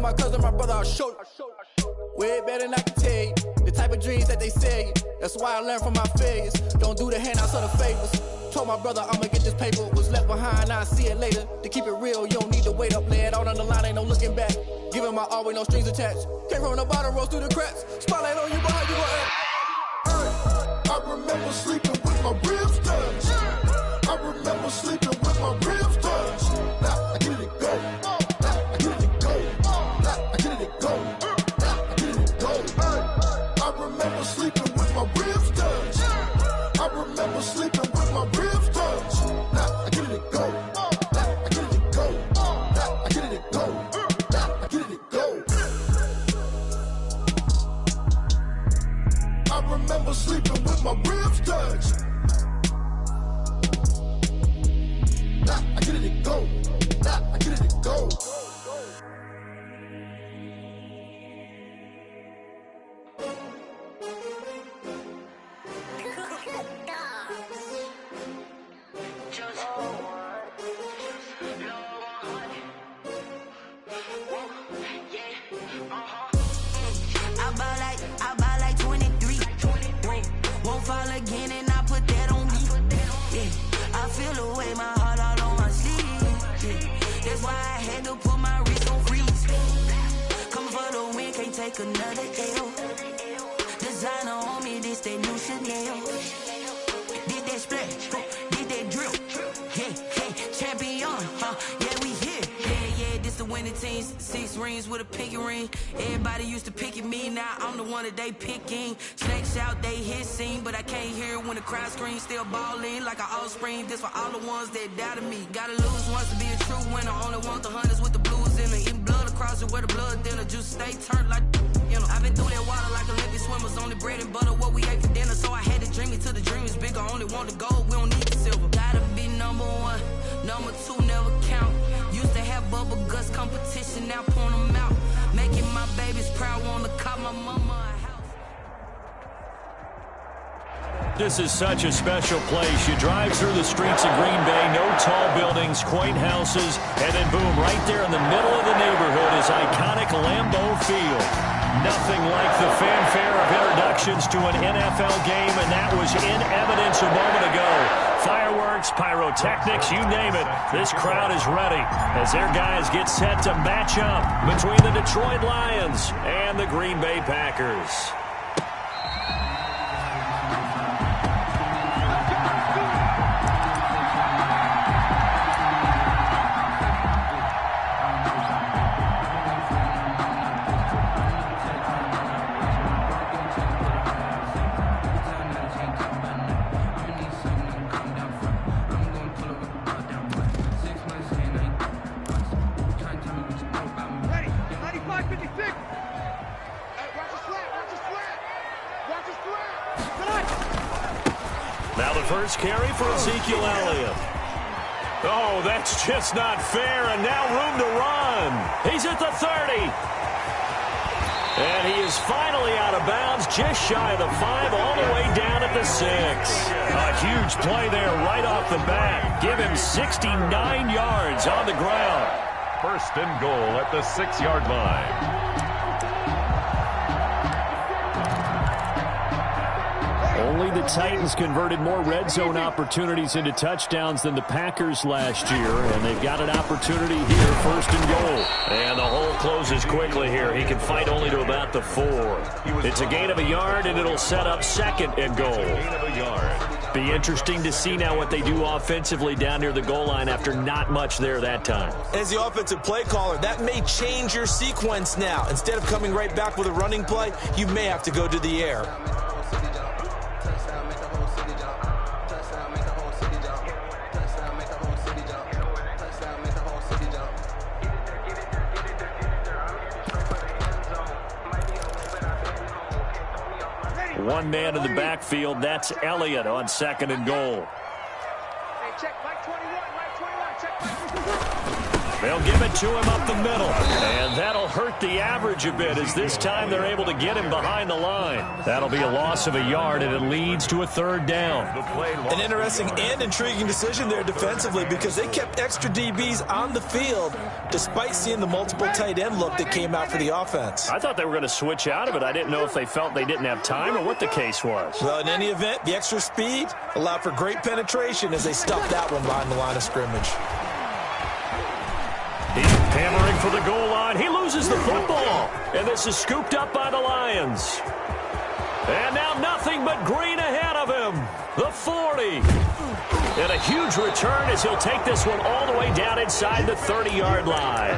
my cousin, my brother, I'll show you. Way better than I can tell you. The type of dreams that they sell you. That's why I learned from my failures. Don't do the handouts or the favors. Told my brother I'ma get this paper. Was left behind, I'll see it later. To keep it real, you don't need to wait up. Lay it out on the line, ain't no looking back. Giving my all with no strings attached. Came from the bottom, rose through the cracks. Spotlight on you, but how you gon' act? I remember sleeping with my ribs touched. I remember sleeping with my ribs touched. Now I get it go. Now I get it go. Now I get it go. Now I get it go. I remember sleeping with my ribs touched. I remember sleeping with my ribs touched. Now I get it go. Now I get it go. Now I get it go. Now I get it go. I remember sleeping with my ribs touched. Nah, I get it go. Nah, I get it go. I buy like 23. Won't fall again and I put that on me. Yeah, I feel the way my heart all on my sleeve. Yeah, that's why I had to put my wrist on freeze. Coming for the win, can't take another L. Designer on me, this that new Chanel. Did that splash, did that drill. Yeah, champion, yeah, we here. Yeah, this the winning team. 6 rings with a pinky ring. Everybody used to pick at me, now I'm the one that they picking. Snakes out, they hit scene, but I can't hear it when the crowd screams. Still balling like an offspring. This for all the ones that doubted me. Gotta lose once to be a true winner. Only want the hunters with the blues in it. Eating blood across it where the blood dinner. Juice stay turned like, you know. I've been through that water like Olympic swimmers. Only bread and butter, what we ate for dinner. So I had to dream it till the dream is bigger. Only want the gold, we don't need the silver. Gotta be number 1, number 2 never count. Used to have bubble guts competition, now point them out. Making my babies proud, wanna call my mama a house. This is such a special place. You drive through the streets of Green Bay, no tall buildings, quaint houses, and then boom, right there in the middle of the neighborhood is iconic Lambeau Field. Nothing like the fanfare of introductions to an NFL game, and that was in evidence a moment ago. Fireworks, pyrotechnics, you name it. This crowd is ready as their guys get set to match up between the Detroit Lions and the Green Bay Packers. First carry for Ezekiel Elliott. Oh, that's just not fair, and now room to run. He's at the 30. And he is finally out of bounds, just shy of the 5, all the way down at the 6. A huge play there right off the bat. Give him 69 yards on the ground. First and goal at the 6-yard line. Only the Titans converted more red zone opportunities into touchdowns than the Packers last year, and they've got an opportunity here, first and goal. And the hole closes quickly here. He can fight only to about the 4. It's a gain of a yard, and it'll set up second and goal. Be interesting to see now what they do offensively down near the goal line after not much there that time. As the offensive play caller, that may change your sequence now. Instead of coming right back with a running play, you may have to go to the air. One man in the backfield. That's Elliott on second and goal. They'll give it to him up the middle. And that'll hurt the average a bit as this time they're able to get him behind the line. That'll be a loss of a yard, and it leads to a third down. An interesting and intriguing decision there defensively because they kept extra DBs on the field despite seeing the multiple tight end look that came out for the offense. I thought they were going to switch out of it. I didn't know if they felt they didn't have time or what the case was. Well, in any event, the extra speed allowed for great penetration as they stuffed that one behind the line of scrimmage. He's hammering for the goal line. He loses the football. And this is scooped up by the Lions. And now nothing but green ahead of him. The 40. And a huge return as he'll take this one all the way down inside the 30-yard line.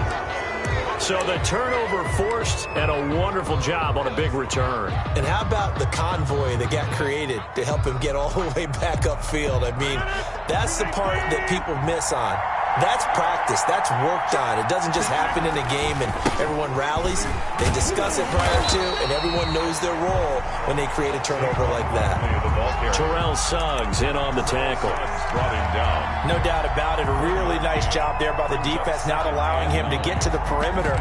So the turnover forced and a wonderful job on a big return. And how about the convoy that got created to help him get all the way back upfield? I mean, that's the part that people miss on. That's practice. That's worked on. It doesn't just happen in a game and everyone rallies. They discuss it prior to, and everyone knows their role when they create a turnover like that. Terrell Suggs in on the tackle. No doubt about it. A really nice job there by the defense, not allowing him to get to the perimeter.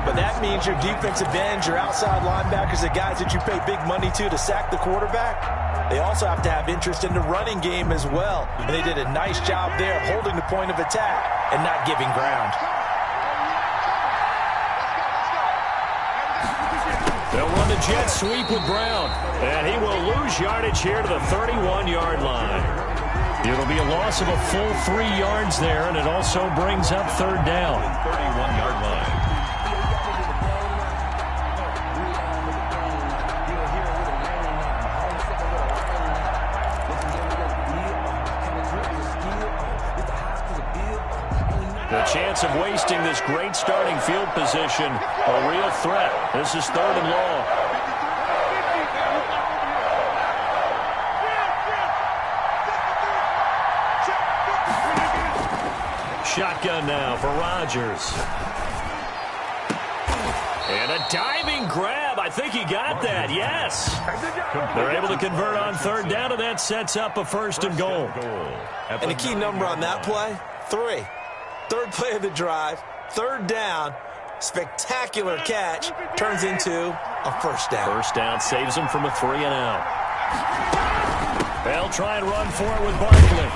But that means your defensive ends, your outside linebackers, the guys that you pay big money to sack the quarterback, they also have to have interest in the running game as well. And they did a nice job there of holding the point of attack and not giving ground. They'll run the jet sweep with Brown. And he will lose yardage here to the 31-yard line. It'll be a loss of a full 3 yards there, and it also brings up third down. 31-yard line. The chance of wasting this great starting field position, a real threat. This is third and long. Shotgun now for Rodgers. And a diving grab. I think he got that. Yes. They're able to convert on third down, and that sets up a first and goal. And the key number on that play, 3. Third play of the drive, third down, spectacular catch, turns into a first down. First down saves him from a 3 and out. They'll try and run for it with Barkley.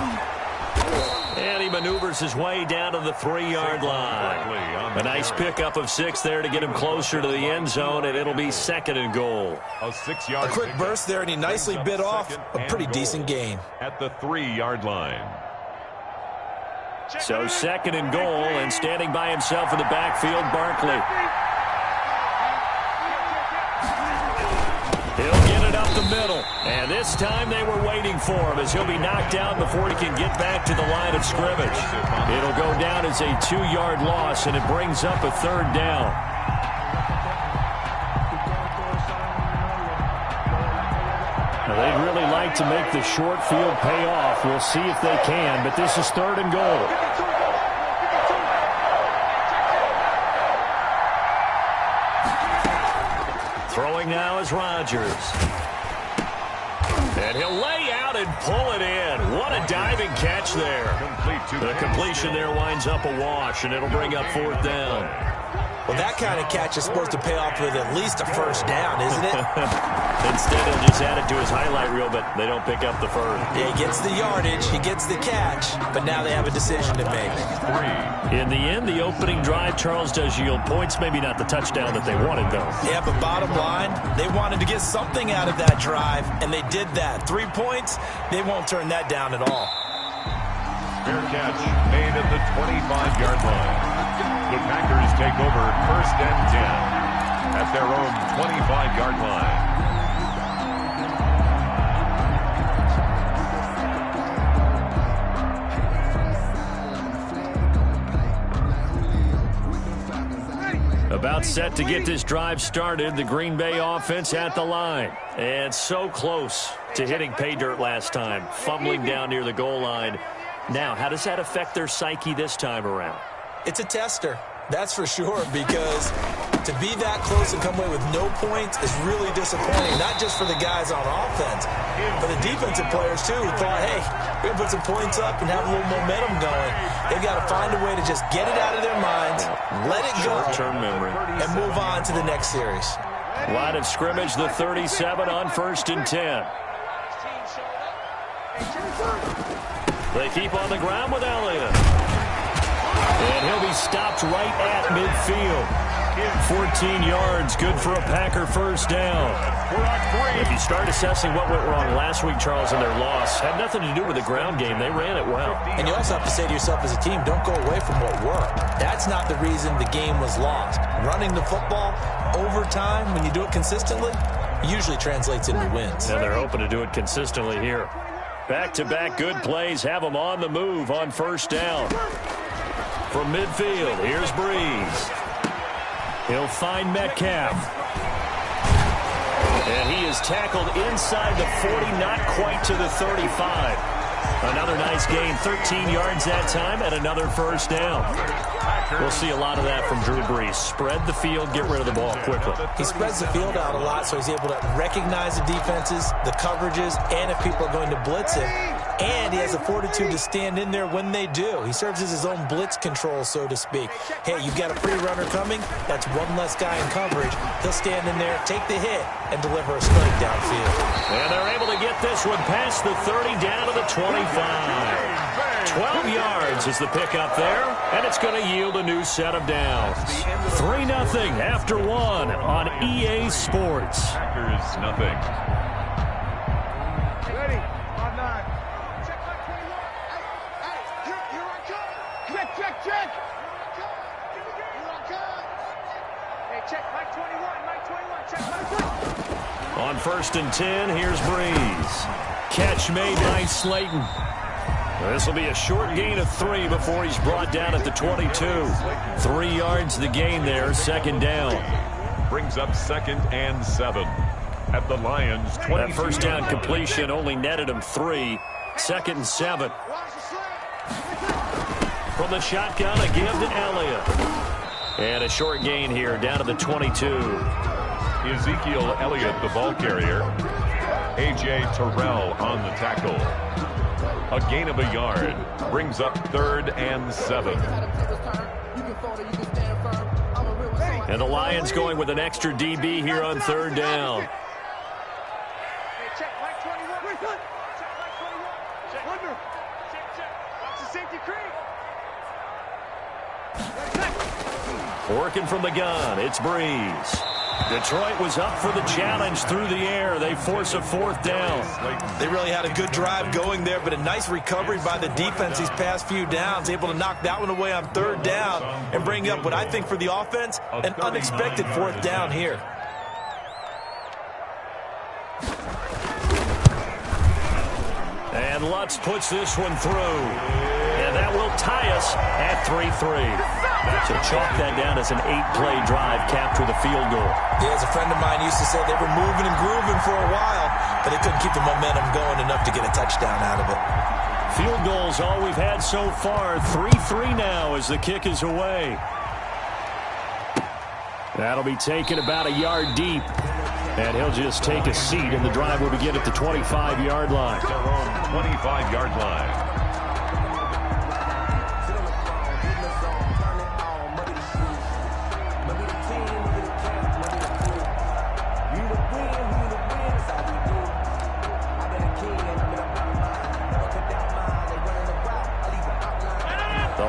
And he maneuvers his way down to the 3-yard line. A nice pickup of 6 there to get him closer to the end zone, and it'll be second and goal. A quick burst there, and he nicely bit off a pretty decent gain. At the 3-yard line. So second and goal, and standing by himself in the backfield, Barkley. He'll get it up the middle, and this time they were waiting for him as he'll be knocked down before he can get back to the line of scrimmage. It'll go down as a 2-yard loss, and it brings up a third down. Now, they'd really like to make the short field pay off. We'll see if they can, but this is third and goal. Throwing now is Rodgers. And he'll lay out and pull it in. What a diving catch there. The completion there winds up a wash, and it'll bring up fourth down. Well, that kind of catch is supposed to pay off with at least a first down, isn't it? Instead, he'll just add it to his highlight reel, but they don't pick up the first. Yeah, he gets the yardage, he gets the catch, but now they have a decision to make. In the end, the opening drive, Charles, does yield points. Maybe not the touchdown that they wanted, though. Yeah, but bottom line, they wanted to get something out of that drive, and they did that. 3 points, they won't turn that down at all. Fair catch made at the 25-yard line. The Packers take over first and 10 at their own 25-yard line. About set to get this drive started, the Green Bay offense at the line. And so close to hitting pay dirt last time, fumbling down near the goal line. Now, how does that affect their psyche this time around? It's a tester, that's for sure, because But to be that close and come away with no points is really disappointing, not just for the guys on offense, but the defensive players, too, who thought, hey, we're going to put some points up and have a little momentum going. They've got to find a way to just get it out of their minds, let it go, short-term memory, and move on to the next series. Line of scrimmage, the 37 on 1st and 10. They keep on the ground with Elliott. And he'll be stopped right at midfield. 14 yards, good for a Packer first down. If you start assessing what went wrong last week, Charles, in their loss, had nothing to do with the ground game. They ran it well. And you also have to say to yourself as a team, don't go away from what worked. That's not the reason the game was lost. Running the football over time, when you do it consistently, usually translates into wins. And they're hoping to do it consistently here. Back-to-back good plays have them on the move on first down. From midfield, here's Breeze. He'll find Metcalf. And he is tackled inside the 40, not quite to the 35. Another nice gain, 13 yards that time, and another first down. We'll see a lot of that from Drew Brees. Spread the field, get rid of the ball quickly. He spreads the field out a lot, so he's able to recognize the defenses, the coverages, and if people are going to blitz him. And he has the fortitude to stand in there when they do. He serves as his own blitz control, so to speak. Hey, you've got a free runner coming. That's one less guy in coverage. He'll stand in there, take the hit, and deliver a strike downfield. And they're able to get this one past the 30 down to the 25. 12 yards is the pickup there, and it's going to yield a new set of downs. 3-0 after one on EA Sports. Packers nothing. Ready? On 9. Check my 21. Hey, here I come. Check. Here I come. Hey, check my 21. Check my 21. On 1st and 10, here's Breeze. Catch made by Slayton. This will be a short gain of 3 before he's brought down at the 22. 3 yards the gain there, second down. Brings up 2nd and 7 at the Lions' 22. That first down completion only netted him 3. 2nd and 7. From the shotgun, a give to Elliott. And a short gain here, down to the 22. Ezekiel Elliott, the ball carrier. A.J. Terrell on the tackle. A gain of a yard. Brings up 3rd and 7. And the Lions going with an extra DB here on 3rd down. Hey, check my 21. Check my 21. Check under. Check. Watch the safety creep. Working from the gun, it's Breeze. Detroit was up for the challenge through the air. They force a 4th down. They really had a good drive going there, but a nice recovery by the defense these past few downs, able to knock that one away on 3rd down and bring up what I think for the offense, an unexpected 4th down here. And Lutz puts this one through. And that will tie us at 3-3. So chalk that down as an 8-play drive, capture the field goal. Yeah, as a friend of mine used to say, they were moving and grooving for a while, but they couldn't keep the momentum going enough to get a touchdown out of it. Field goals all we've had so far. 3-3 now as the kick is away. That'll be taken about a yard deep. And he'll just take a seat, and the drive will begin at the 25-yard line. Their own 25-yard line.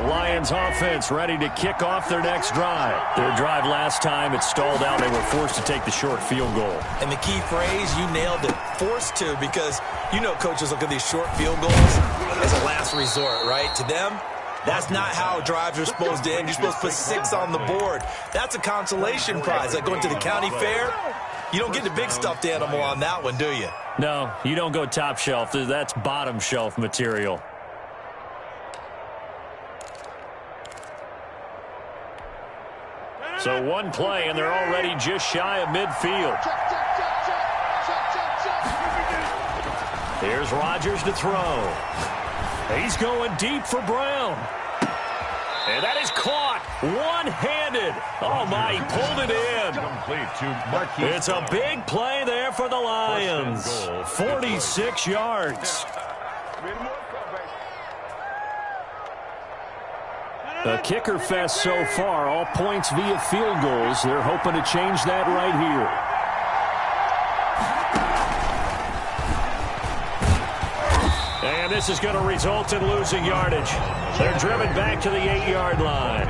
Lions offense ready to kick off their next drive. Their drive last time, it stalled out. They were forced to take the short field goal. And the key phrase, you nailed it, forced to, because you know coaches look at these short field goals as a last resort, right? To them, that's not how drives are supposed to end. You're supposed to put 6 on the board. That's a consolation prize, like going to the county fair. You don't get the big stuffed animal on that one, do you? No, you don't go top shelf. That's bottom shelf material. So one play, and they're already just shy of midfield. Here's Rodgers to throw. He's going deep for Brown. And that is caught one-handed. Oh, my, he pulled it in. Complete to Marquise. It's a big play there for the Lions. 46 yards. A kicker fest so far, all points via field goals. They're hoping to change that right here. And this is going to result in losing yardage. They're driven back to the 8-yard line.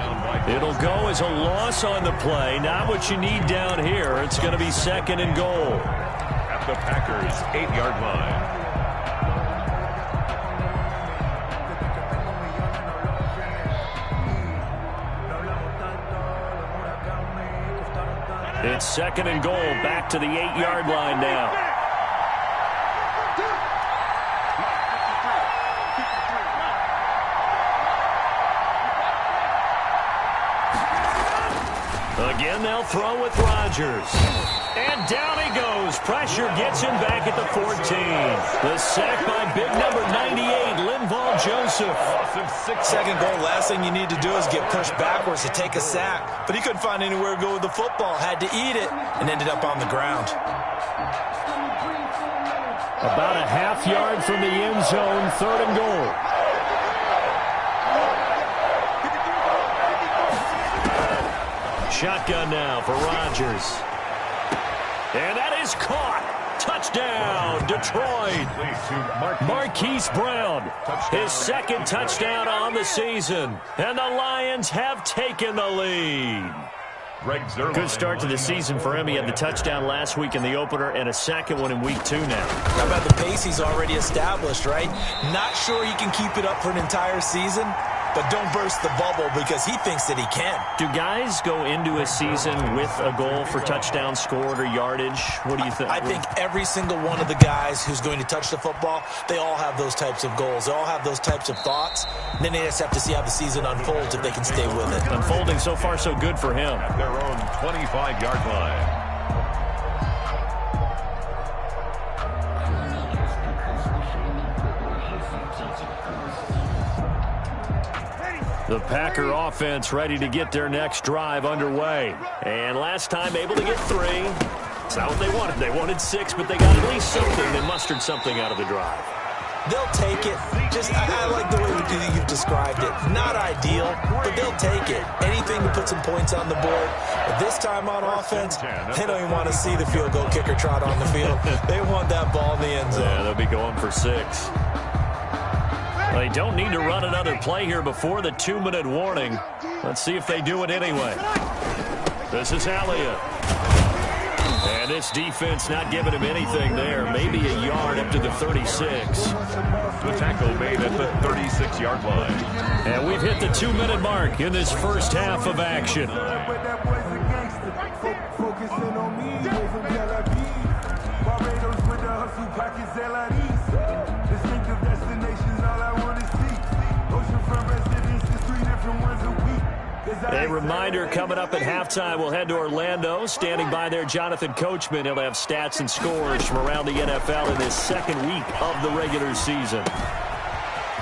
It'll go as a loss on the play. Not what you need down here. It's going to be 2nd and goal. At the Packers' 8-yard line. It's 2nd and goal, back to the 8-yard line now. Again, they'll throw with Rodgers. And down he goes. Pressure gets him back at the 14. The sack by big number 98, Linval Joseph. 2nd goal, last thing you need to do is get pushed backwards to take a sack. But he couldn't find anywhere to go with the football. Had to eat it and ended up on the ground. About a half yard from the end zone, 3rd and goal. Shotgun now for Rodgers. And that is caught. Touchdown, Detroit. Marquise Brown, his 2nd touchdown on the season. And the Lions have taken the lead. Good start to the season for him. He had the touchdown last week in the opener and a 2nd one in week 2 now. How about the pace he's already established, right? Not sure he can keep it up for an entire season, but don't burst the bubble because he thinks that he can. Do guys go into a season with a goal for touchdown scored or yardage? What do you think? I think every single one of the guys who's going to touch the football, they all have those types of goals. They all have those types of thoughts. And then they just have to see how the season unfolds if they can stay with it. Unfolding so far so good for him. At their own 25-yard line. The Packer offense ready to get their next drive underway. And last time able to get 3. It's not what they wanted. They wanted 6, but they got at least something. They mustered something out of the drive. They'll take it. I like the way you've described it. Not ideal, but they'll take it. Anything to put some points on the board. But this time on offense, they don't even want to see the field goal kicker trot on the field. They want that ball in the end zone. Yeah, they'll be going for 6. They don't need to run another play here before the 2-minute warning. Let's see if they do it anyway. This is Elliott. And this defense not giving him anything there. Maybe a yard up to the 36. The tackle made at the 36-yard line. And we've hit the 2-minute mark in this first half of action. A reminder coming up at halftime, we'll head to Orlando. Standing by there, Jonathan Coachman. He'll have stats and scores from around the NFL in this 2nd week of the regular season.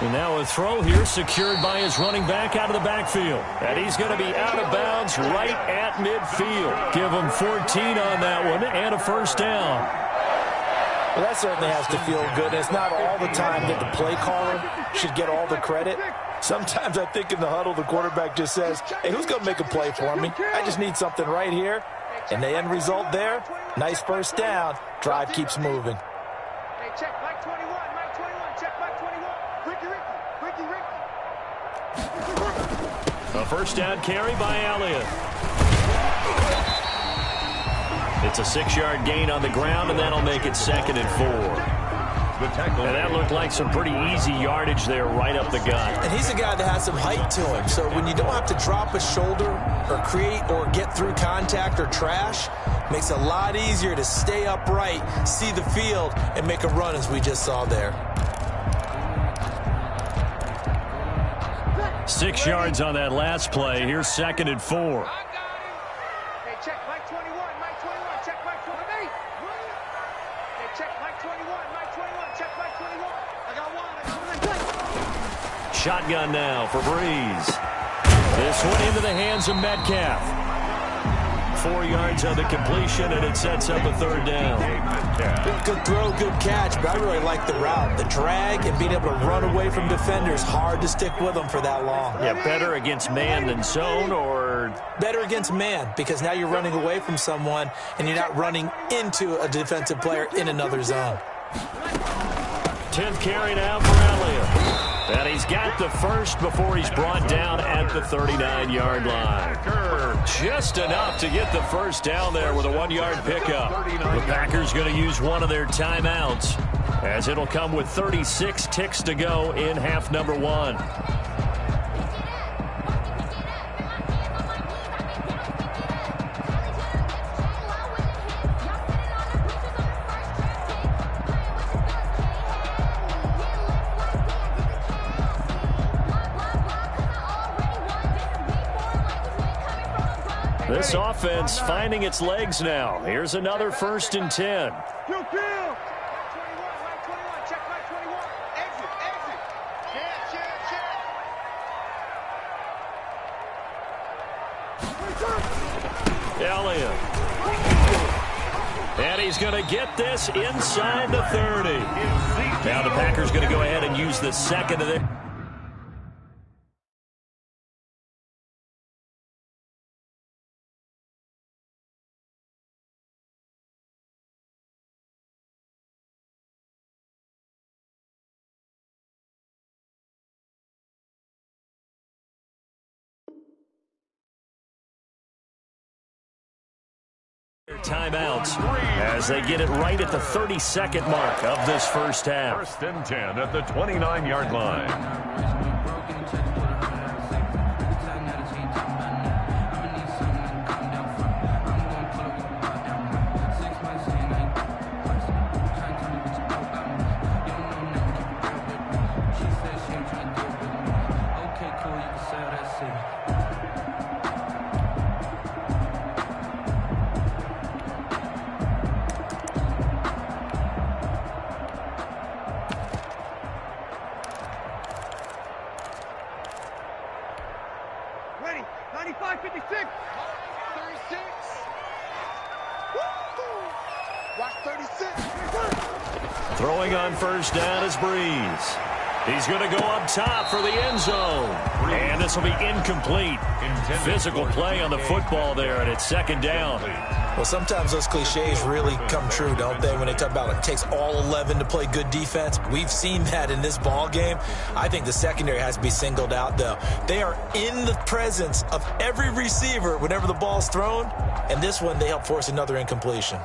And now a throw here secured by his running back out of the backfield. And he's going to be out of bounds right at midfield. Give him 14 on that one and a 1st down. Well, that certainly has to feel good. It's not all the time that the play caller should get all the credit. Sometimes I think in the huddle, the quarterback just says, hey, who's going to make a play for me? I just need something right here. And the end result there, nice 1st down. Drive keeps moving. Hey, check Mike 21, Mike 21, check Mike 21. Ricky. A 1st down carry by Elliott. It's a 6-yard gain on the ground, and that'll make it 2nd and 4. And that looked like some pretty easy yardage there right up the gut. And he's a guy that has some height to him. So when you don't have to drop a shoulder or create or get through contact or trash, makes it a lot easier to stay upright, see the field, and make a run as we just saw there. 6 yards on that last play. Here's 2nd and 4. Hey, check Mike 21, Mike 21, check Mike 21. Hey, check Mike 21, Mike 21, check Mike 21. I got one. Shotgun now for Breeze. This one into the hands of Metcalf. 4 yards on the completion, and it sets up a third down. Good throw, good catch, but I really like the route. The drag and being able to run away from defenders, hard to stick with them for that long. Yeah, better against man than zone, or? Better against man, because now you're running away from someone, and you're not running into a defensive player in another zone. 10th carry now for Elliott. And he's got the first before he's brought down at the 39-yard line. Just enough to get the first down there with a 1-yard pickup. The Packers going to use one of their timeouts, as it'll come with 36 ticks to go in half number 1. This offense finding its legs now. Here's another 1st and 10. Elliott. And he's going to get this inside the 30. Now the Packers going to go ahead and use the second of their... timeouts as they get it right at the 32nd mark of this first half. 1st and 10 at the 29-yard line. Throwing on first down is Breeze. He's going to go up top for the end zone. And this will be incomplete. Physical play on the football there, and it's 2nd down. Well, sometimes those cliches really come true, don't they? When they talk about it takes all 11 to play good defense. We've seen that in this ball game. I think the secondary has to be singled out, though. They are in the presence of every receiver whenever the ball's thrown. And this one, they help force another incompletion.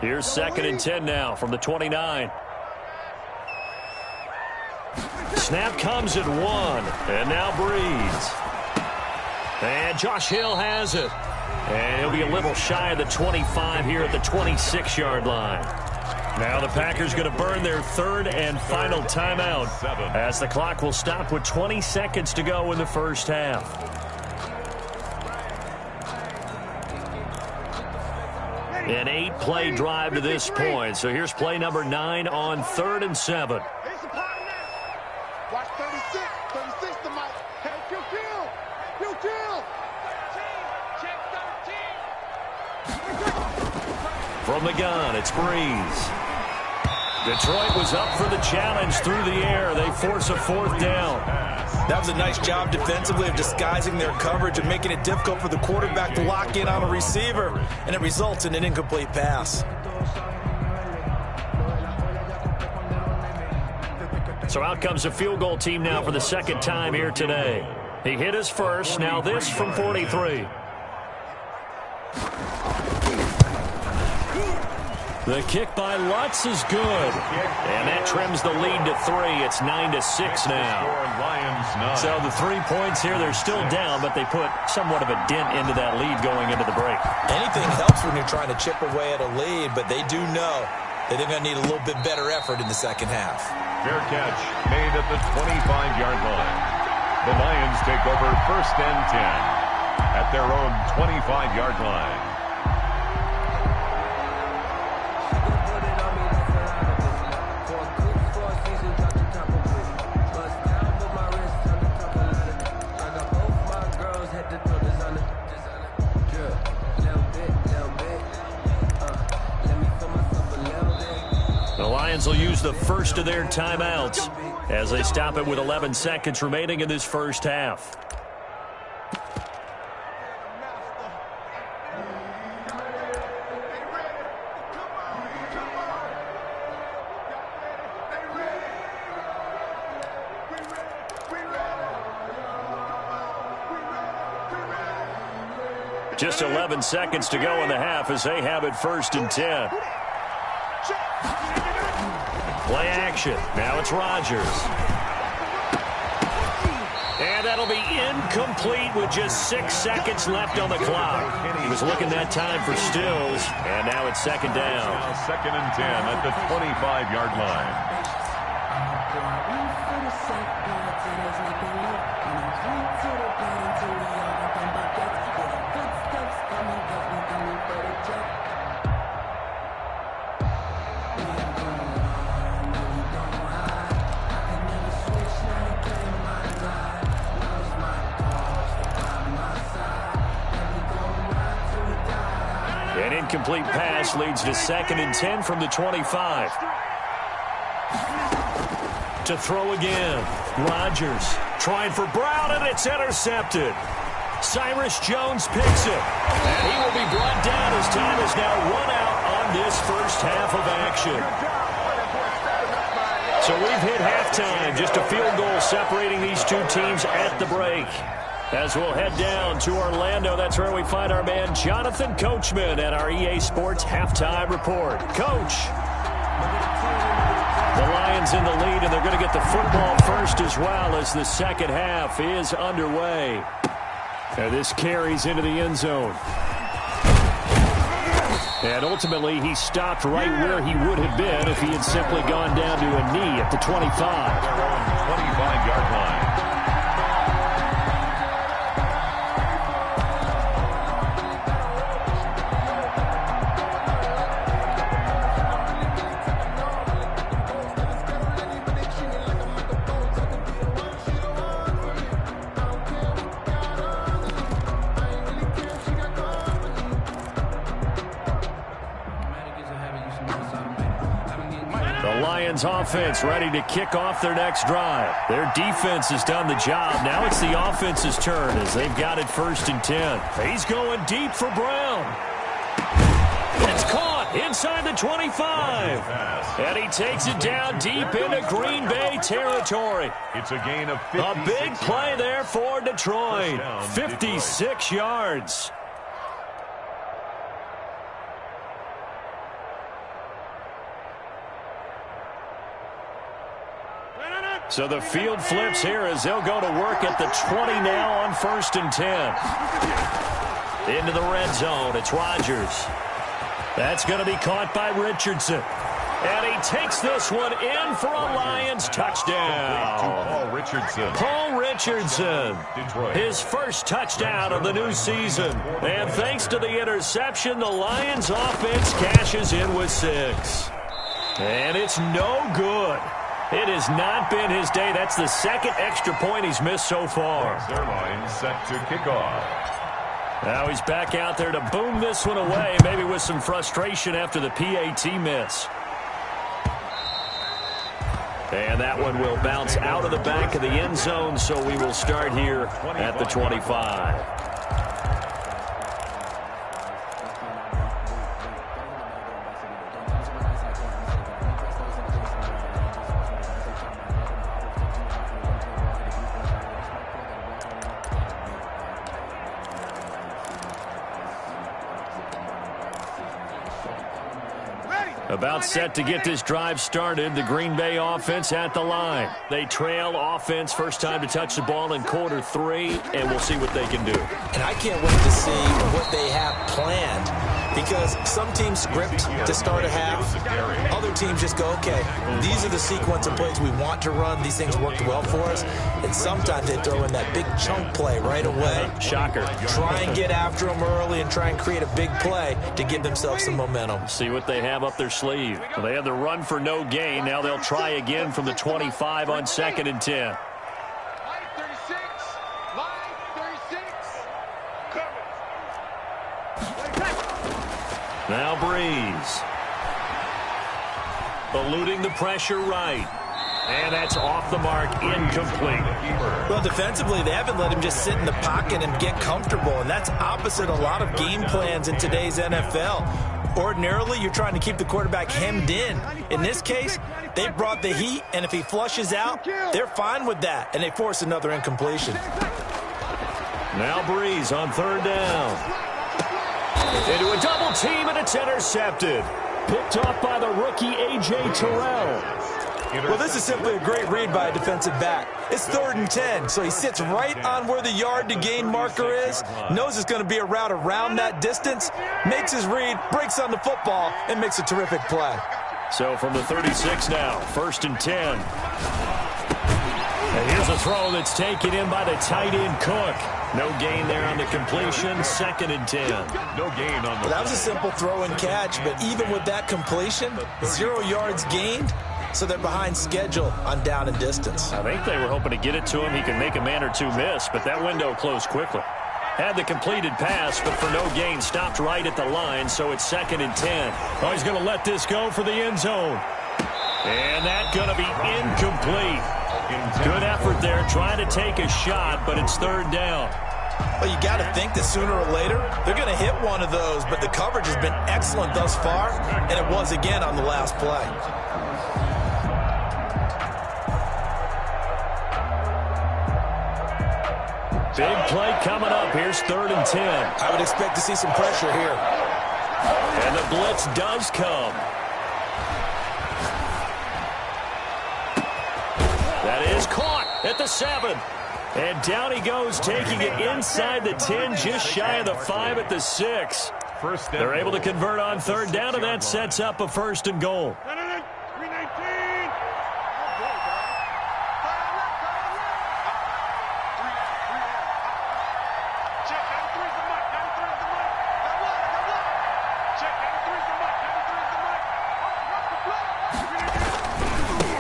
Here's 2nd and 10 now from the 29. Snap comes at 1. And now Breeze. And Josh Hill has it. And he'll be a little shy of the 25 here at the 26-yard line. Now the Packers going to burn their 3rd and final timeout as the clock will stop with 20 seconds to go in the first half. An 8-play drive to this point. So here's play number 9 on 3rd and 7. Watch 36. 36 to Mike. Hey, kill. From the gun, it's Breeze. Detroit was up for the challenge through the air. They force a 4th down. That was a nice job defensively of disguising their coverage and making it difficult for the quarterback to lock in on a receiver, and it results in an incomplete pass. So out comes a field goal team now for the 2nd time here today. He hit his first, now this from 43. The kick by Lutz is good. And that trims the lead to 3. It's 9-6 now. So the 3 points here, they're still down, but they put somewhat of a dent into that lead going into the break. Anything helps when you're trying to chip away at a lead, but they do know that they're going to need a little bit better effort in the second half. Fair catch made at the 25-yard line. The Lions take over 1st and 10 at their own 25-yard line. The Lions will use the first of their timeouts as they stop it with 11 seconds remaining in this first half. Just 11 seconds to go in the half as they have it 1st and 10. Play action. Now it's Rodgers. And that'll be incomplete with just 6 seconds left on the clock. He was looking that time for Stills, and now it's 2nd down. Now 2nd and 10 at the 25-yard line. An incomplete pass leads to 2nd and 10 from the 25. To throw again. Rodgers trying for Brown, and it's intercepted. Cyrus Jones picks it. And he will be brought down as time is now run out on this first half of action. So we've hit halftime. Just a field goal separating these two teams at the break. As we'll head down to Orlando, that's where we find our man Jonathan Coachman at our EA Sports Halftime Report. Coach, the Lions in the lead, and they're going to get the football first as well as the second half is underway. And this carries into the end zone. And ultimately, he stopped right where he would have been if he had simply gone down to a knee at the 25. Their own 25-yard line. Offense ready to kick off their next drive. Their defense has done the job. Now it's the offense's turn as they've got it 1st and 10. He's going deep for Brown. It's caught inside the 25. And he takes it down deep into Green Bay territory. It's a gain of 56. A big play there for Detroit. 56 yards. So the field flips here as they'll go to work at the 20 now on 1st and 10. Into the red zone. It's Rodgers. That's going to be caught by Richardson. And he takes this one in for a Lions touchdown. Paul Richardson. Paul Richardson. Detroit. His first touchdown of the new season. And thanks to the interception, the Lions offense cashes in with 6. And it's no good. It has not been his day. That's the 2nd extra point he's missed so far. Their line set to kick off. Now he's back out there to boom this one away, maybe with some frustration after the PAT miss. And that one will bounce out of the back of the end zone, so we will start here at the 25. About set to get this drive started. The Green Bay offense at the line. They trail offense, first time to touch the ball in quarter 3, and we'll see what they can do. And I can't wait to see what they have planned, because some teams script to start a half. Other teams just go, okay, these are the sequence of plays we want to run. These things worked well for us. And sometimes they throw in that big chunk play right away. Shocker. Try and get after them early and try and create a big play to give themselves some momentum. See what they have up their sleeve. Well, they had the run for no gain. Now they'll try again from the 25 on 2nd and 10. Line 36. Line 36. Now Breeze. Eluding the pressure right. And that's off the mark, incomplete. Well, defensively, they haven't let him just sit in the pocket and get comfortable, and that's opposite a lot of game plans in today's NFL. Ordinarily, you're trying to keep the quarterback hemmed in. In this case, they brought the heat, and if he flushes out, they're fine with that, and they force another incompletion. Now Breeze on 3rd down. Into a double team, and it's intercepted. Picked off by the rookie, A.J. Terrell. Well, this is simply a great read by a defensive back. It's 3rd and 10, so he sits right on where the yard-to-gain marker is, knows it's going to be a route around that distance, makes his read, breaks on the football, and makes a terrific play. So from the 36 now, 1st and 10. And here's a throw that's taken in by the tight end Cook. No gain there on the completion, 2nd and 10. No gain on the... Well, that was a simple throw and catch, but even with that completion, 0 yards gained. So they're behind schedule on down and distance. I think they were hoping to get it to him. He could make a man or two miss, but that window closed quickly. Had the completed pass, but for no gain, stopped right at the line, so it's 2nd and 10. Oh, he's going to let this go for the end zone. And that's going to be incomplete. Good effort there, trying to take a shot, but it's 3rd down. Well, you got to think that sooner or later, they're going to hit one of those, but the coverage has been excellent thus far, and it was again on the last play. Big play coming up. Here's 3rd and 10. I would expect to see some pressure here. And the blitz does come. That is caught at the 7. And down he goes, taking it inside the 10, just shy of the 5 at the 6. They're able to convert on 3rd down, and that sets up a 1st and goal.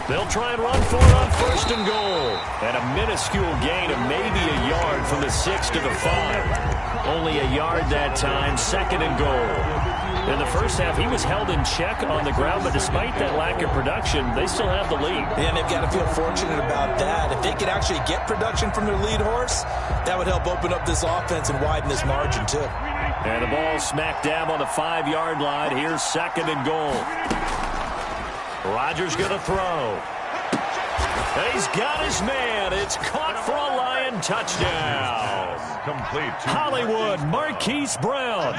They'll try and run for it on 1st and goal. And a minuscule gain of maybe a yard from the 6 to the 5. Only a yard that time, 2nd and goal. In the first half, he was held in check on the ground, but despite that lack of production, they still have the lead. And they've got to feel fortunate about that. If they could actually get production from their lead horse, that would help open up this offense and widen this margin, too. And the ball smack dab on the 5-yard line. Here's 2nd and goal. Rodgers going to throw. And he's got his man. It's caught for a Lion touchdown. Complete. Hollywood, Marquise Brown.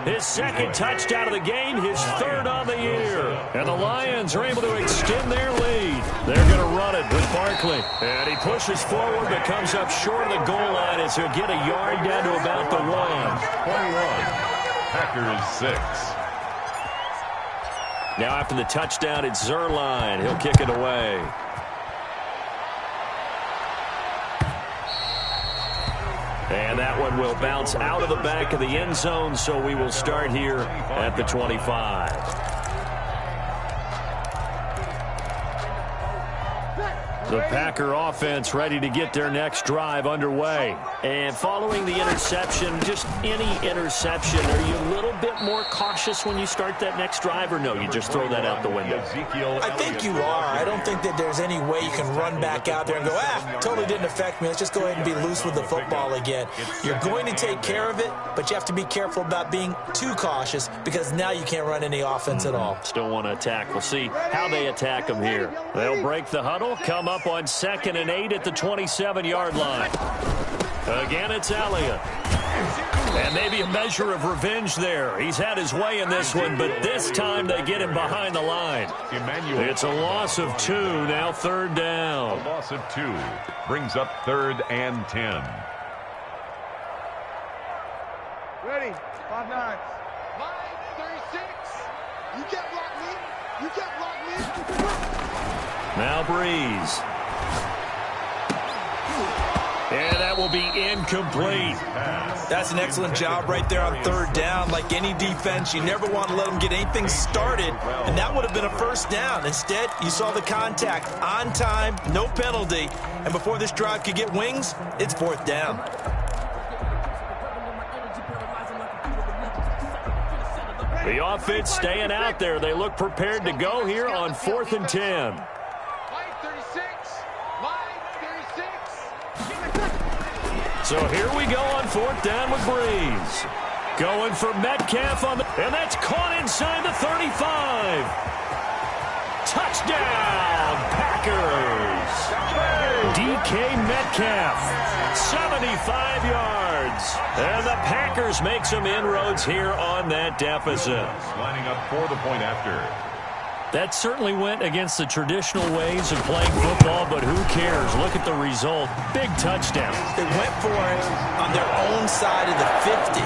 His 2nd touchdown of the game, his 3rd on the year. And the Lions are able to extend their lead. They're going to run it with Barkley. And he pushes forward, but comes up short of the goal line as he'll get a yard down to about the 1. 21. Packers 6. Now after the touchdown, it's Zerline. He'll kick it away. And that one will bounce out of the back of the end zone, so we will start here at the 25. The Packer offense ready to get their next drive underway. And following the interception, just any interception, are you a little bit more cautious when you start that next drive, or no, you just throw that out the window? I think you are. I don't think that there's any way you can run back out there and go, totally didn't affect me. Let's just go ahead and be loose with the football again. You're going to take care of it, but you have to be careful about being too cautious because now you can't run any offense at all. Still want to attack. We'll see how they attack them here. They'll break the huddle, come up on 2nd and 8 at the 27-yard line. Again, it's Elliott. And And maybe a measure of revenge there. He's had his way in this one, but this time they get him behind the line. It's a loss of 2, now 3rd down. A loss of 2 brings up 3rd and 10. Ready, 5-9. Line 36. You can't block me. You can't block me. Now Breeze. And that will be incomplete. That's an excellent job right there on 3rd down. Like any defense, you never want to let them get anything started, and that would have been a 1st down. Instead, you saw the contact on time, no penalty, and before this drive could get wings, it's 4th down. The offense staying out there. They look prepared to go here on 4th and 10. Line 36. Line 36. So here we go on 4th down with Breeze. Going for Metcalf on the... And that's caught inside the 35. Touchdown, Packers. DK Metcalf, 75 yards. And the Packers make some inroads here on that deficit. Lining up for the point after. That certainly went against the traditional ways of playing football, but who cares? Look at the result. Big touchdown. They went for it on their own side of the 50.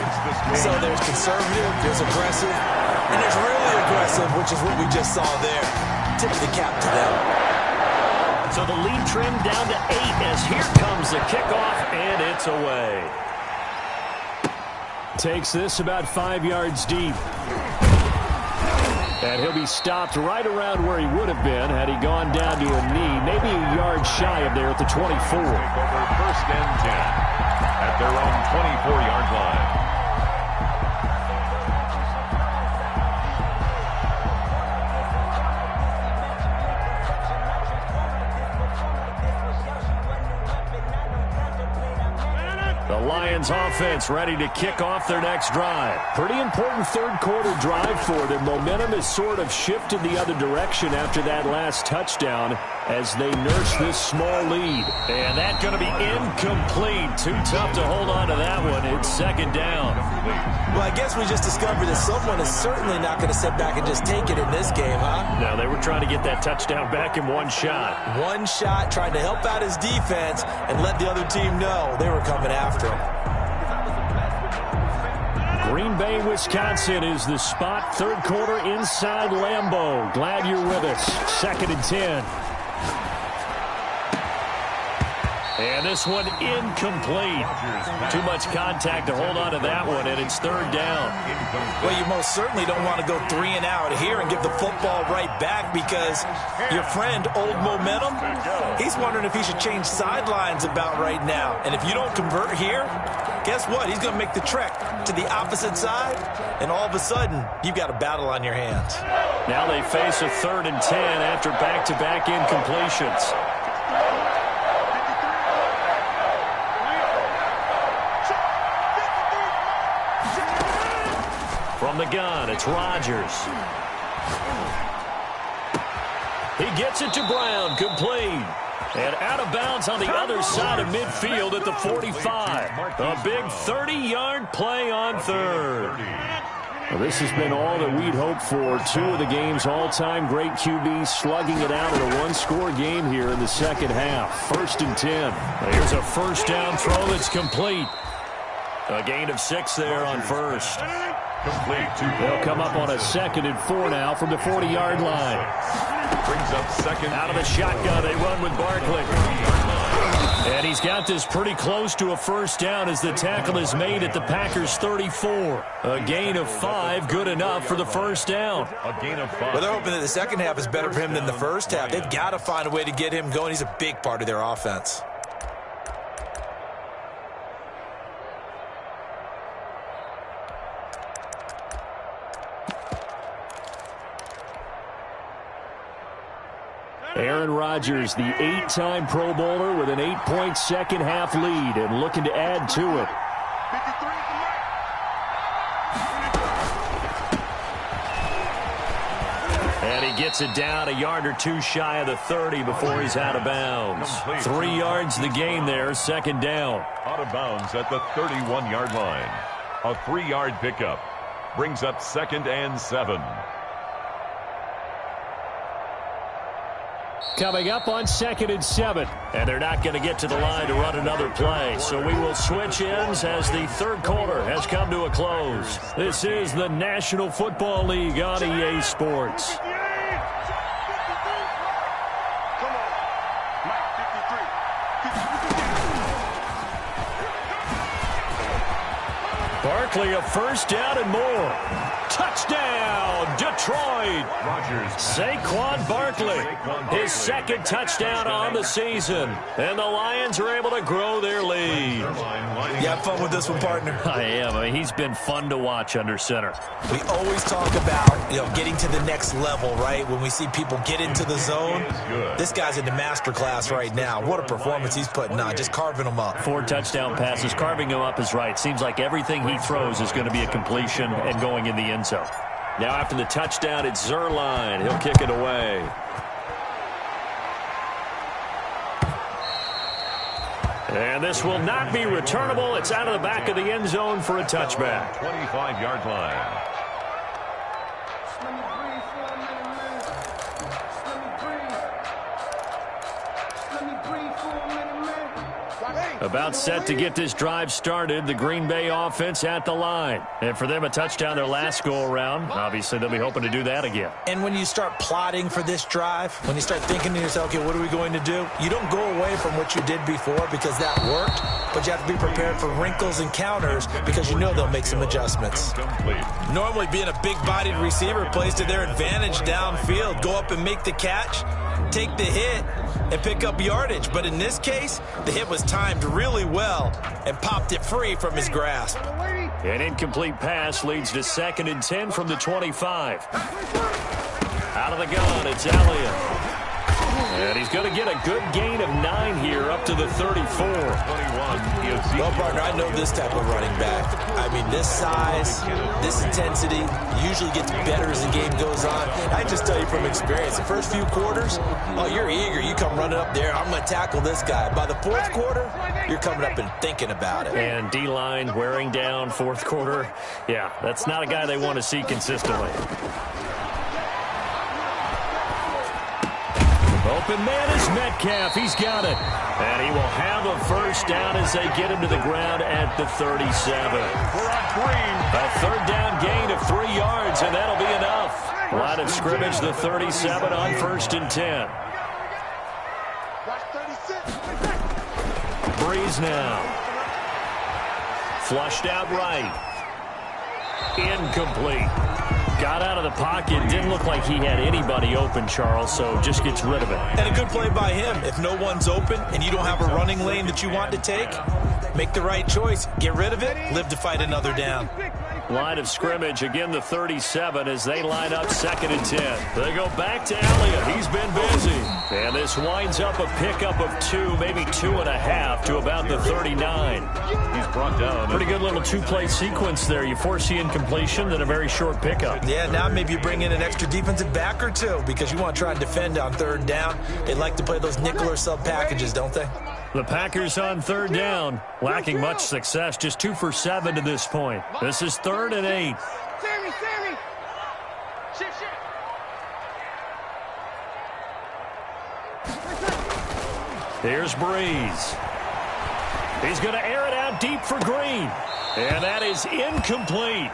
So there's conservative, there's aggressive, and there's really aggressive, which is what we just saw there. Tip of the cap to them. So the lead trimmed down to 8 as here comes the kickoff, and it's away. Takes this about 5 yards deep. And he'll be stopped right around where he would have been had he gone down to a knee, maybe a yard shy of there at the 24. Take over 1st and 10 at their own 24-yard line. The Lions offense ready to kick off their next drive. Pretty important 3rd quarter drive for them. Momentum has sort of shifted the other direction after that last touchdown as they nurse this small lead. And that's going to be incomplete. Too tough to hold on to that one. It's 2nd down. Well, I guess we just discovered that someone is certainly not going to sit back and just take it in this game, huh? No, they were trying to get that touchdown back in one shot. One shot, trying to help out his defense and let the other team know they were coming after him. Green Bay, Wisconsin is the spot. 3rd quarter inside Lambeau. Glad you're with us. 2nd and 10. And this one incomplete. Too much contact to hold on to that one, and it's 3rd down. Well, you most certainly don't want to go 3 and out here and give the football right back because your friend, Old Momentum, he's wondering if he should change sidelines about right now. And if you don't convert here, guess what? He's going to make the trek to the opposite side, and all of a sudden, you've got a battle on your hands. Now they face a 3rd and 10 after back-to-back incompletions. From the gun, it's Rodgers. He gets it to Brown, complete. And out of bounds on the other side of midfield at the 45. A big 30-yard play on 3rd. Well, this has been all that we'd hoped for. 2 of the game's all-time great QBs slugging it out in a one-score game here in the 2nd half. 1st and 10. Here's a 1st down throw that's complete. A gain of 6 there on 1st. They'll come up on a 2nd and 4 now from the 40-yard line. Brings up 2nd. Out of the shotgun, they run with Barkley. And he's got this pretty close to a 1st down as the tackle is made at the Packers' 34. A gain of 5, good enough for the 1st down. A gain of 5. Well, they're hoping that the 2nd half is better for him than the 1st half. They've got to find a way to get him going. He's a big part of their offense. Aaron Rodgers, the 8-time Pro Bowler with an 8-point 2nd half lead and looking to add to it. And he gets it down a yard or 2 shy of the 30 before he's out of bounds. 3 yards the gain there, 2nd down. Out of bounds at the 31-yard line. A 3-yard pickup. Brings up 2nd and 7. Coming up on 2nd and 7. And they're not going to get to the line to run another play. So we will switch ends as the third quarter has come to a close. This is the National Football League on EA Sports. Barkley, a first down and more. Touchdown, Detroit. Saquon Barkley, his second touchdown on the season. And the Lions are able to grow their lead. You have fun with this one, partner? I am. I mean, he's been fun to watch under center. We always talk about, getting to the next level, right? When we see people get into the zone. This guy's in the master class right now. What a performance he's putting on, just carving them up. 4 touchdown passes. Carving him up is right. Seems like everything he throws is going to be a completion and going in the end zone. Now after the touchdown, it's Zuerlein. He'll kick it away. And this will not be returnable. It's out of the back of the end zone for a touchback. 25-yard line. About set to get this drive started. The Green Bay offense at the line. And for them, a touchdown their last go-around. Obviously, they'll be hoping to do that again. And when you start plotting for this drive, when you start thinking to yourself, okay, what are we going to do? You don't go away from what you did before because that worked, but you have to be prepared for wrinkles and counters because you know they'll make some adjustments. Normally, being a big-bodied receiver plays to their advantage downfield. Go up and make the catch, take the hit, and pick up yardage. But in this case, the hit was timed really well and popped it free from his grasp. An incomplete pass leads to 2nd and 10 from the 25. Out of the gun, it's Elliott. And he's going to get a good gain of 9 here up to the 34. Well, partner, I know this type of running back. I mean, this size, this intensity usually gets better as the game goes on. I just tell you from experience, the first few quarters, oh, you're eager. You come running up there, I'm going to tackle this guy. By the fourth quarter, you're coming up and thinking about it. And D-line wearing down fourth quarter. Yeah, that's not a guy they want to see consistently. Open man is Metcalf. He's got it. And he will have a first down as they get him to the ground at the 37. A third down gain of 3 yards, and that'll be enough. Line of scrimmage, the 37 on 1st and 10. Breeze now. Flushed out right. Incomplete. Got out of the pocket. Didn't look like he had anybody open, Charles, so just gets rid of it. And a good play by him. If no one's open and you don't have a running lane that you want to take, make the right choice. Get rid of it. Live to fight another down. Line of scrimmage, again the 37 as they line up 2nd and 10. They go back to Elliott. He's been busy. And this winds up a pickup of 2, maybe 2.5 to about the 39. He's brought down. Pretty good little 2-play sequence there. You force the incompletion, then a very short pickup. Yeah, now maybe you bring in an extra defensive back or two because you want to try and defend on 3rd down. They like to play those nickel or sub packages, don't they? The Packers on 3rd down, lacking much success, just 2 for 7 to this point. This is 3rd and 8. Sammy. Shit. Here's Breeze. He's going to air it out deep for Green. And that is incomplete.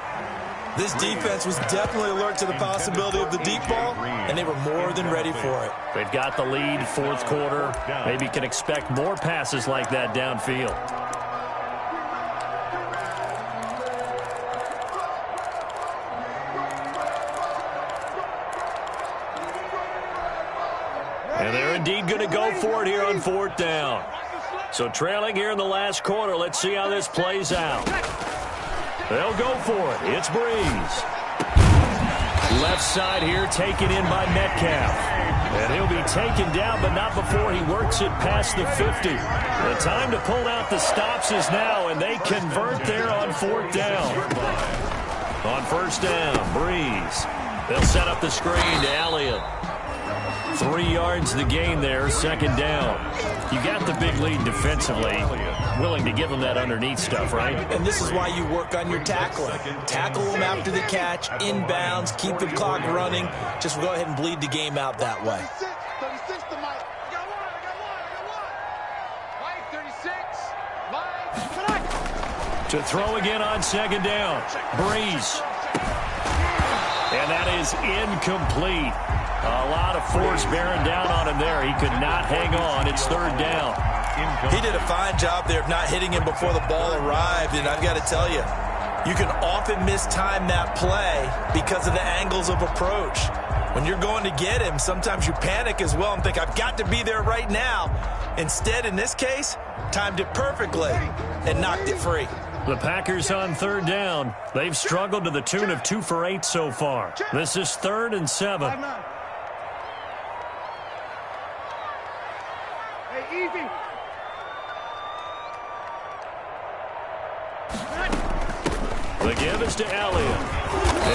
This defense was definitely alert to the possibility of the deep ball, and they were more than ready for it. They've got the lead, 4th quarter. Maybe can expect more passes like that downfield. And they're indeed going to go for it here on 4th down. So trailing here in the last quarter. Let's see how this plays out. They'll go for it. It's Breeze. Left side here taken in by Metcalf. And he'll be taken down, but not before he works it past the 50. The time to pull out the stops is now, and they convert there on 4th down. On 1st down, Breeze. They'll set up the screen to Elliott. 3 yards the gain there, second down. You got the big lead defensively. Willing to give them that underneath stuff, right? And this is why you work on your tackling. Tackle them after the catch, inbounds, keep the clock running. Just go ahead and bleed the game out that way. 36 to Mike. I got one. Mike, 36. To throw again on second down. Breeze. And that is incomplete. A lot of force bearing down on him there. He could not hang on. It's third down. He did a fine job there of not hitting him before the ball arrived, and I've got to tell you, you can often mistime that play because of the angles of approach. When you're going to get him, sometimes you panic as well and think, I've got to be there right now. Instead, in this case, timed it perfectly and knocked it free. The Packers on third down. They've struggled to the tune of 2 for 8 so far. This is 3rd and 7. Hey, easy. The give is to Elliott.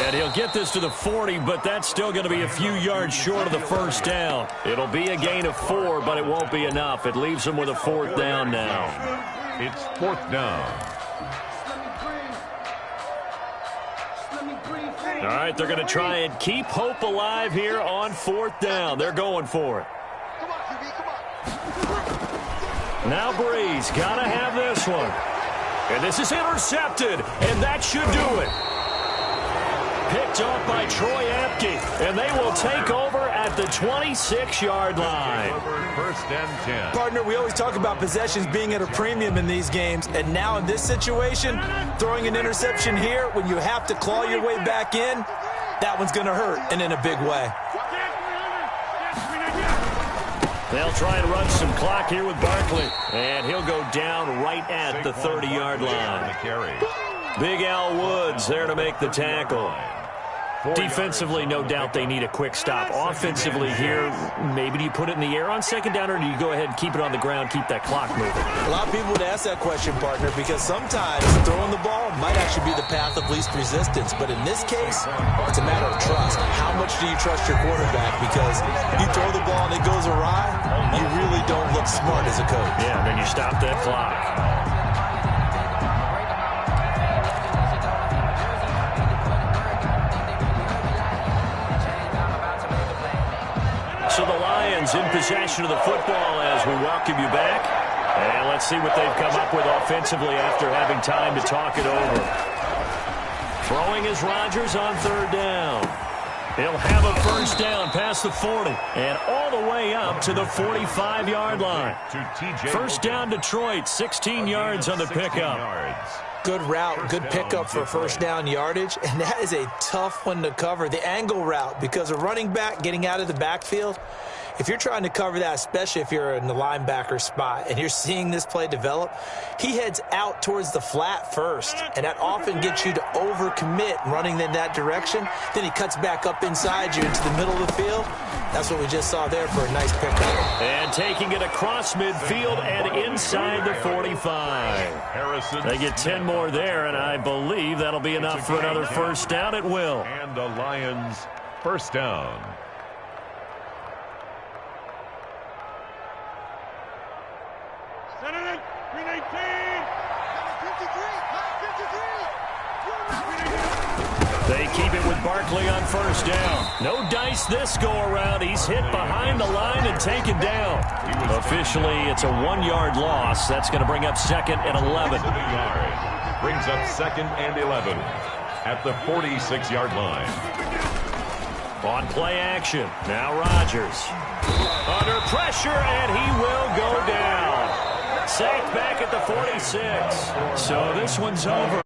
And he'll get this to the 40, but that's still going to be a few yards short of the first down. It'll be a gain of 4, but it won't be enough. It leaves him with a 4th down now. It's 4th down. All right, they're going to try and keep hope alive here on 4th down. They're going for it. Come on, QB, come on. Now Breeze, got to have this one. And this is intercepted, and that should do it. Picked off by Troy Apke, and they will take over at the 26-yard line. 1st and 10. Partner, we always talk about possessions being at a premium in these games, and now in this situation, throwing an interception here when you have to claw your way back in, that one's going to hurt, and in a big way. They'll try and run some clock here with Barkley, and he'll go down right at the 30-yard line. Big Al Woods there to make the tackle. Defensively, no doubt they need a quick stop. Offensively here, maybe do you put it in the air on second down, or do you go ahead and keep it on the ground, keep that clock moving? A lot of people would ask that question, partner, because sometimes throwing the ball might actually be the path of least resistance. But in this case, it's a matter of trust. How much do you trust your quarterback? Because you throw the ball and it goes awry, you really don't look smart as a coach. Yeah, then you stop that clock. So the Lions in possession of the football as we welcome you back. And let's see what they've come up with offensively after having time to talk it over. Throwing is Rodgers on third down. He'll have a first down past the 40 and all the way up to the 45-yard line. First down Detroit, 16 yards on the pickup. Good route, good pickup for first down yardage, and that is a tough one to cover. The angle route, because a running back getting out of the backfield, if you're trying to cover that, especially if you're in the linebacker spot and you're seeing this play develop, he heads out towards the flat first, and that often gets you to overcommit running in that direction. Then he cuts back up inside you into the middle of the field. That's what we just saw there for a nice pickup. And taking it across midfield and inside the 45. They get 10 more there, and I believe that'll be enough for another first down. It will. And the Lions first down. They keep it with Barkley on first down. No dice this go-around. He's hit behind the line and taken down. Officially, it's a 1-yard loss. That's going to bring up 2nd and 11. Brings up 2nd and 11 at the 46-yard line. On play action, now Rodgers. Under pressure, and he will go down. Sacked back at the 46. So this one's over.